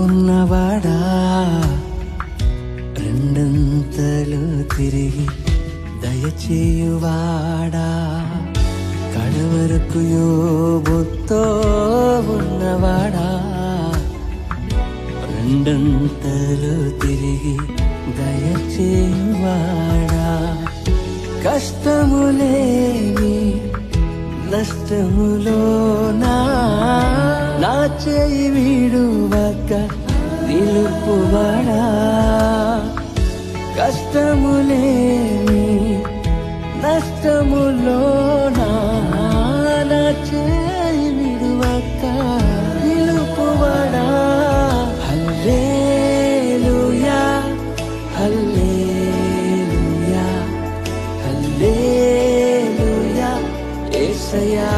ఉన్నవాడా, రెండంతలు తిరిగి దయచేయువాడా, కడవరకు యోబుతో ఉన్నవాడా, రెండంతలు తిరిగి దయచేయువాడా, కష్టములేమి నష్టములోనా నా చేయి వీడువక నిలుపువాడా, కష్టములేమి నష్టములోనా నా చేయి వీడువక నిలుపువాడా. హల్లెలూయా హల్లెలూయా హల్లెలూయా యేసయ్యా.